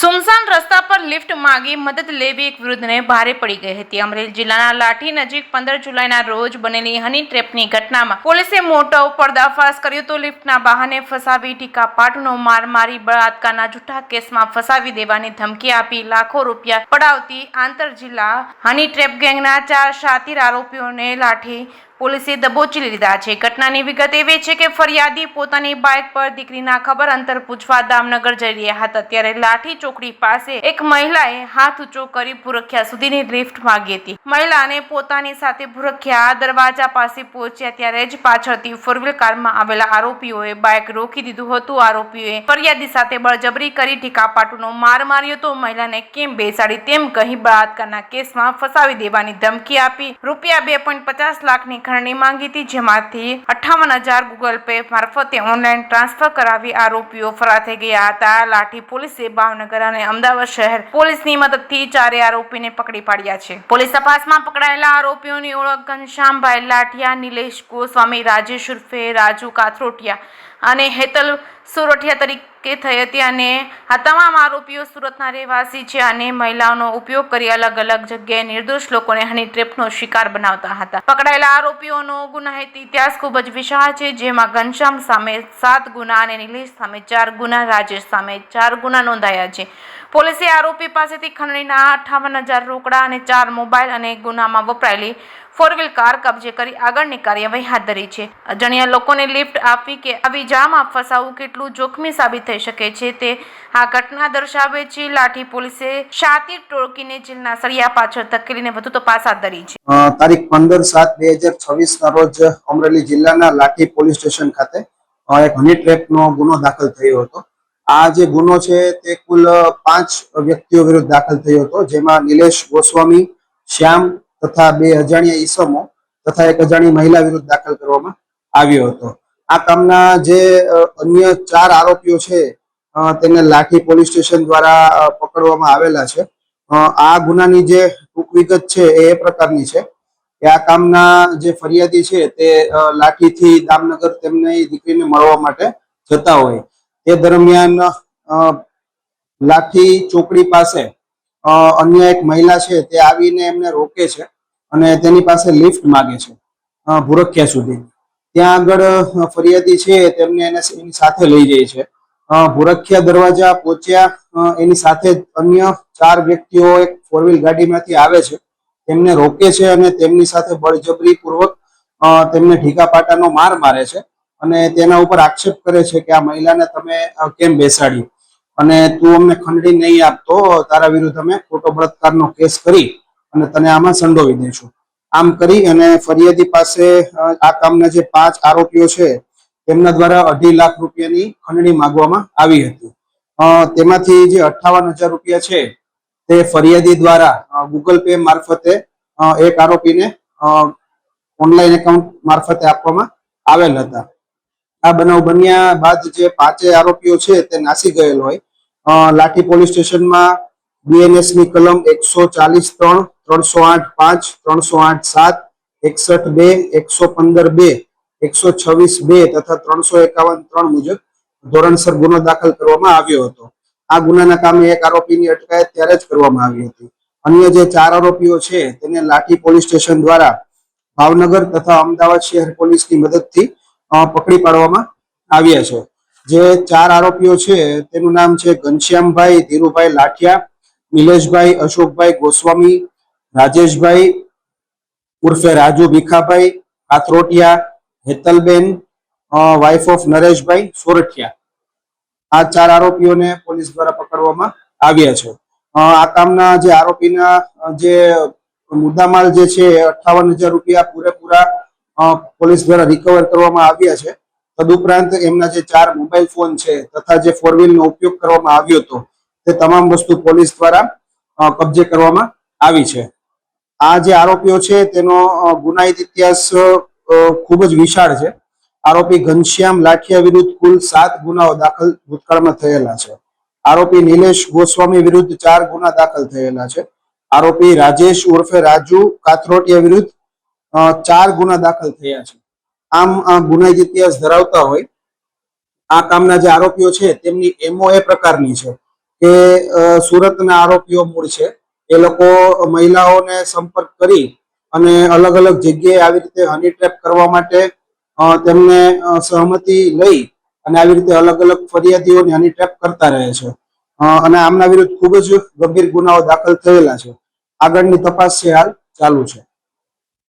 સુમસાન રસ્તા પર લિફ્ટ માંગી મદદ લેવી એક વૃદ્ધને ભારે પડી ગઈ હતી। અમરેલી જિલ્લાના લાઠી નજીક 15 જુલાઈના રોજ બનેલી હની ટ્રેપની ઘટનામાં પોલીસે મોટો પર્દાફાશ કર્યો તો લિફ્ટના બહાને ફસાવી ટીકાપાટનો માર મારી બળાત્કારના જૂઠા કેસમાં ફસાવી દેવાની ધમકી આપી લાખો રૂપિયા પડાવતી આંતર જિલ્લા હની ટ્રેપ ગેંગના 4 શાતીર આરોપીઓને લાઠી પોલીસે દબોચી લીધા છે। ઘટનાની વિગત એવી છે કે ફરિયાદી પોતાની બાઇક પર દીકરીના ખબર અંતર પૂછવા દામનગર જઈ રહ્યા હતા ત્યારે લાઠી ચોકડી પાસે એક મહિલાએ હાથ ઊંચો કરી ભૂરખિયા સુધીની લિફ્ટ માંગી હતી। મહિલાને પોતાની સાથે ભૂરખિયા દરવાજા પાસે પહોંચ્યા ત્યારે જ પાછળથી ફોરવ્હીલ કારમાં આવેલા આરોપીઓએ બાઇક રોકી દીધું હતું। આરોપીઓએ ફરિયાદી સાથે બળજબરી કરી ટીકાપાટુનો માર માર્યો તો મહિલાને કેમ બેસાડી તેમ કહી બળાત્કારના કેસમાં ફસાવી દેવાની ધમકી આપી રૂપિયા 2.50 લાખની ખંડણી માંગી હતી, જેમાંથી 58,000 ગૂગલ પે મારફતે ઓનલાઈન ટ્રાન્સફર કરાવી આરોપીઓ ફરાર થઈ ગયા હતા। લાઠી પોલીસે ભાવનગર અને અમદાવાદ શહેર પોલીસની મદદથી ચારે આરોપીને પકડી પાડ્યા છે। પોલીસ તપાસમાં પકડાયેલા આરોપીઓની ઓળખ ઘનશ્યામભાઈ લાઠિયા, નિલેશ ગોસ્વામી, રાજેશ ઉર્ફે રાજુ કાથરોટિયા અને હેતલ સોરઠિયા તરીકે થઈ હતી અને આ તમામ આરોપીઓ સુરતના રહેવાસી છે અને મહિલાઓનો ઉપયોગ કરી અલગ અલગ જગ્યાએ નિર્દોષ લોકોને હની ટ્રેપનો શિકાર બનાવતા હતા। પકડાયેલા આરોપીઓનો ગુનાહિત ઇતિહાસ ખૂબ જ વિશાળ છે, જેમાં ઘનશ્યામ સામે 7 ગુના અને નિલેશ સામે 4 ગુના, રાજેશ સામે 4 ગુના નોંધાયા છે। પોલીસે આરોપી પાસેથી ખંડણીના 58,000 રોકડા અને 4 મોબાઈલ અને ગુનામાં વપરાયેલી ફોરવ્હીલ કાર કબજે કરી આગળની કાર્યવાહી હાથ ધરી છે। અજાણ્યા લોકોને લિફ્ટ આપવી કે આવી જામમાં ફસાવવું કેટલું જોખમી સાબિત થઈ શકે છે તે આ ઘટના દર્શાવે છે। લાઠી પોલીસે શાતીર ટોળકીને જેલના સળિયા પાછળ ધકેલીને વધુ તપાસ હાથ ધરી છે। તારીખ 15/7/2026 ના રોજ અમરેલી જિલ્લાના લાઠી પોલીસ સ્ટેશન ખાતે એક હની ટ્રેપનો ગુનો દાખલ થયો હતો। આ જે ગુનો છે તે કુલ 5 વ્યક્તિઓ વિરુદ્ધ દાખલ થયો હતો, જેમાં નિલેશ ગોસ્વામી, શ્યામ તથા 2 અજાણ્યા ઈસમો તથા 1 અજાણી મહિલા વિરુદ્ધ દાખલ કરવામાં આવ્યો હતો। આ કામના જે અન્ય 4 આરોપીઓ છે તેને લાઠી પોલીસ સ્ટેશન દ્વારા પકડવામાં આવેલા છે। આ ગુનાની જે ટૂંક વિગત છે એ પ્રકારની છે કે આ કામના જે ફરિયાદી છે તે લાઠીથી દામનગર તેમની દીકરીને મળવા માટે જતા હોય તે દરમિયાન લાઠી ચોકડી પાસે અન્ય એક મહિલા છે તે આવીને એમને રોકે છે અને તેની પાસે લિફ્ટ માંગે છે ભૂરખિયા સુધી। ત્યાં આગળ ફરિયાદી છે તેમને એની સાથે લઈ જાય છે। ભૂરખિયા દરવાજા પહોંચ્યા એની સાથે અન્ય 4 વ્યક્તિઓ એક ફોરવ્હીલ ગાડીમાંથી આવે છે, તેમને રોકે છે અને તેમની સાથે બળજબરી પૂર્વક તેમને ઢીકાપાટાનો માર મારે છે અને તેના ઉપર આક્ષેપ કરે છે કે આ મહિલાને તમે કેમ બેસાડી અને તું અમને ખંડણી નહીં આપતો તારા વિરુદ્ધ અમે ખોટો બળાત્કારનો કેસ કરી અને તને આમાં સંડોવી દઈશું। આમ કરી અને ફરિયાદી પાસે આ કામના જે 5 આરોપીઓ છે તેમના દ્વારા 2.5 લાખ રૂપિયાની ખંડણી માંગવામાં આવી હતી। તેમાંથી જે 58,000 રૂપિયા છે તે ફરિયાદી દ્વારા ગૂગલ પે મારફતે એક આરોપીને ઓનલાઈન એકાઉન્ટ મારફતે આપવામાં આવેલ હતા। આ બનાવ બન્યા બાદ જે 5 આરોપીઓ છે તે નાસી ગયેલ હોય લાઠી પોલીસ સ્ટેશનમાં BNS ની કલમ 140(3), 308(5), 308(7), 61(2), 115(2), 126(2) તથા 351(3) મુજબ ધોરણસર ગુનો દાખલ કરવામાં આવ્યો હતો। આ ગુનાના કામે એક આરોપીની અટકાયત ત્યારે જ કરવામાં આવી હતી। અન્ય જે 4 આરોપીઓ છે તેને લાઠી પોલીસ સ્ટેશન દ્વારા ભાવનગર તથા અમદાવાદ શહેર પોલીસની મદદથી પકડી પાડવામાં આવ્યા છે। જે 4 આરોપીઓ છે તેનું નામ છે ઘનશ્યામભાઈ ધીરુભાઈ લાઠિયા, નિલેશભાઈ અશોકભાઈ ગોસ્વામી, રાજેશભાઈ ઉર્ફે રાજુ ભીખાભાઈ કાથરોટિયા, હેતલબેન વાઇફ ઓફ નરેશભાઈ સોરઠિયા। આ 4 આરોપીઓને પોલીસ દ્વારા પકડવામાં આવ્યા છે। આ કામના જે આરોપીના જે મુદ્દામાલ જે છે 58,000 રૂપિયા પૂરેપૂરા પોલીસ દ્વારા રિકવર કરવામાં આવ્યા છે। તદુપરાંત એમના જે 4 મોબાઈલ ફોન છે તથા જે ફોરવ્હીલનો ઉપયોગ કરવામાં આવ્યો હતો તે તમામ વસ્તુ પોલીસ દ્વારા કબજે કરવામાં આવી છે। આ જે આરોપીઓ છે તેનો ગુનાહિત ઇતિહાસ ખૂબ જ વિશાળ છે। આરોપી ઘનશ્યામ લાઠિયા વિરુદ્ધ કુલ 7 ગુનાઓ દાખલ ભૂતકાળમાં થયેલા છે। આરોપી નિલેશ ગોસ્વામી વિરુદ્ધ 4 ગુના દાખલ થયેલા છે। આરોપી રાજેશ ઉર્ફે રાજુ કાથરોટિયા વિરુદ્ધ 4 ગુના દાખલ થયા છે। આમ આ ગુનાહિત ઇતિહાસ ધરાવતા હોય આ કામના જે આરોપીઓ છે તેમની MO એ પ્રકારની છે કે સુરતના આરોપીઓ મૂળ છે. એ લોકો મહિલાઓને સંપર્ક કરી અને અલગ અલગ જગ્યાએ આવી રીતે હની ટ્રેપ કરવા માટે તેમને સહમતિ લઈ અને આવી રીતે અલગ અલગ ફરિયાદીઓને હની ટ્રેપ કરતા રહે છે. અને આમના વિરુદ્ધ ખૂબ જ ગંભીર ગુનાઓ દાખલ થયેલા છે. આગળની તપાસ છે હાલ ચાલુ છે.